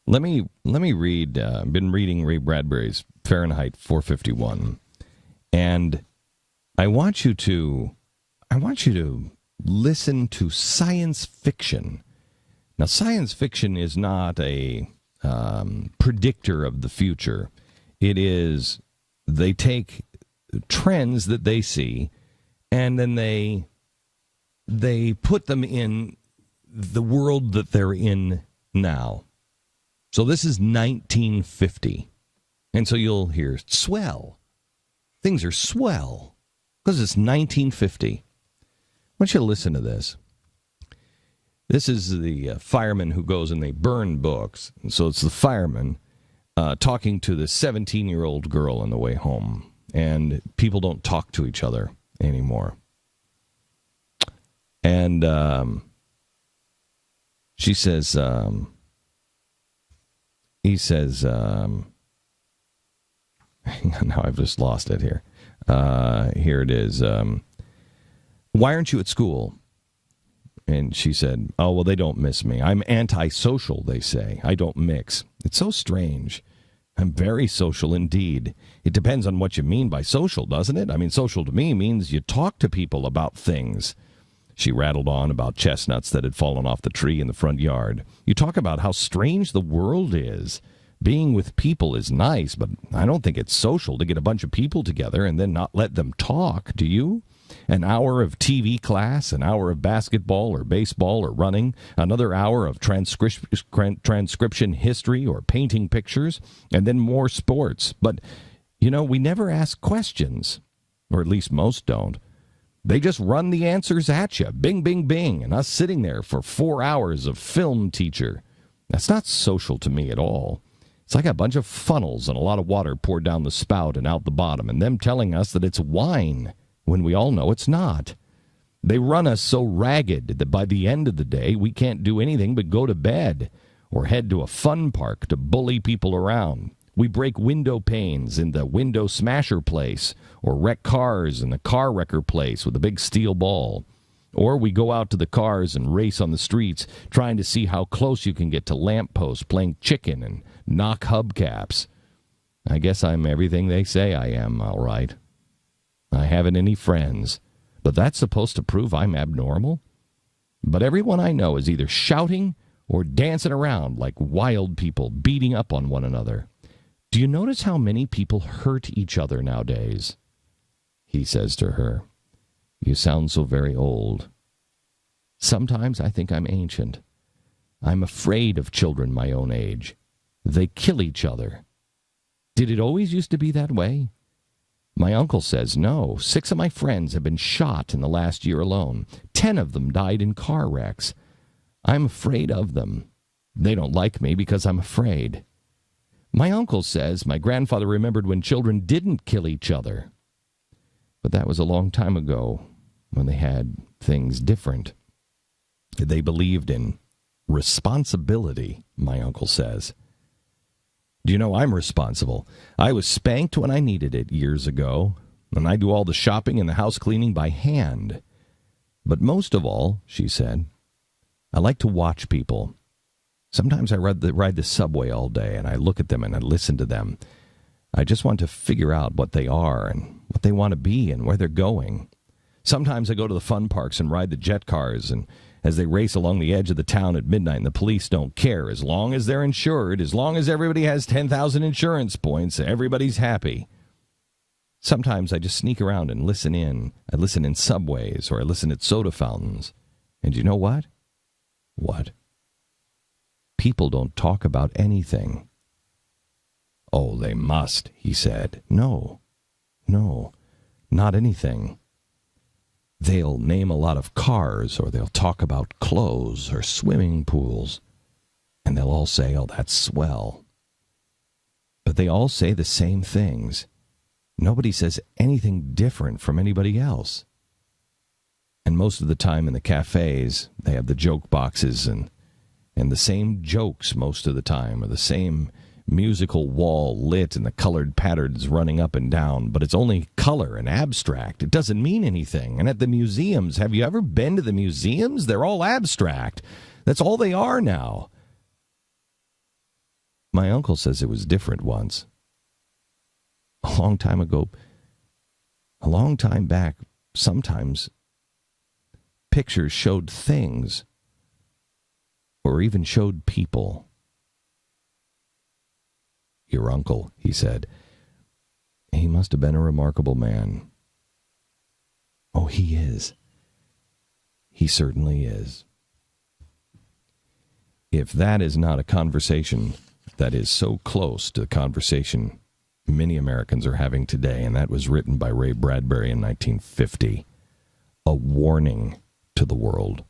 Let me read. I've been reading Ray Bradbury's Fahrenheit 451, and I want you to listen to science fiction. Now, science fiction is not a predictor of the future. It is, they take trends that they see, and then they put them in the world that they're in now. So this is 1950. And so you'll hear swell. Things are swell because it's 1950. I want you to listen to this. This is the fireman who goes and they burn books. And so it's the fireman talking to the 17-year-old girl on the way home. And people don't talk to each other anymore. And she says, he says, hang on, now I've just lost it here. Here it is. Why aren't you at school? And she said, oh, well, they don't miss me. I'm antisocial, they say. I don't mix. It's so strange. I'm very social indeed. It depends on what you mean by social, doesn't it? I mean, social to me means you talk to people about things. She rattled on about chestnuts that had fallen off the tree in the front yard. You talk about how strange the world is. Being with people is nice, but I don't think it's social to get a bunch of people together and then not let them talk, do you? An hour of TV class, an hour of basketball or baseball or running, another hour of transcription history or painting pictures, and then more sports. But, you know, we never ask questions, or at least most don't. They just run the answers at you, bing, bing, bing, and us sitting there for 4 hours of film teacher. That's not social to me at all. It's like a bunch of funnels and a lot of water poured down the spout and out the bottom, and them telling us that it's wine when we all know it's not. They run us so ragged that by the end of the day, we can't do anything but go to bed or head to a fun park to bully people around. We break window panes in the window smasher place or wreck cars in the car wrecker place with a big steel ball. Or we go out to the cars and race on the streets trying to see how close you can get to lampposts playing chicken and knock hubcaps. I guess I'm everything they say I am, all right. I haven't any friends, but that's supposed to prove I'm abnormal? But everyone I know is either shouting or dancing around like wild people, beating up on one another. Do you notice how many people hurt each other nowadays? He says to her, you sound so very old. Sometimes I think I'm ancient. I'm afraid of children my own age. They kill each other. Did it always used to be that way? My uncle says no. 6 of my friends have been shot in the last year alone. 10 of them died in car wrecks. I'm afraid of them. They don't like me because I'm afraid. My uncle says my grandfather remembered when children didn't kill each other. But that was a long time ago when they had things different. They believed in responsibility, my uncle says. Do you know I'm responsible? I was spanked when I needed it years ago, and I do all the shopping and the house cleaning by hand. But most of all, she said, I like to watch people. Sometimes I ride the subway all day, and I look at them and I listen to them. I just want to figure out what they are and what they want to be and where they're going. Sometimes I go to the fun parks and ride the jet cars, and as they race along the edge of the town at midnight, and the police don't care. As long as they're insured, as long as everybody has 10,000 insurance points, everybody's happy. Sometimes I just sneak around and listen in. I listen in subways, or I listen at soda fountains. And you know what? What? People don't talk about anything. Oh, they must, he said. No, not anything. They'll name a lot of cars, or they'll talk about clothes or swimming pools, and they'll all say, oh, that's swell. But they all say the same things. Nobody says anything different from anybody else. And most of the time in the cafes, they have the joke boxes and the same jokes most of the time, or the same musical wall lit and the colored patterns running up and down, but it's only color and abstract. It doesn't mean anything. And at the museums, have you ever been to the museums? They're all abstract. That's all they are now. My uncle says it was different once. A long time ago, a long time back, sometimes pictures showed things or even showed people. Your uncle, he said. He must have been a remarkable man. Oh, he is. He certainly is. If that is not a conversation that is so close to the conversation many Americans are having today, and that was written by Ray Bradbury in 1950, a warning to the world.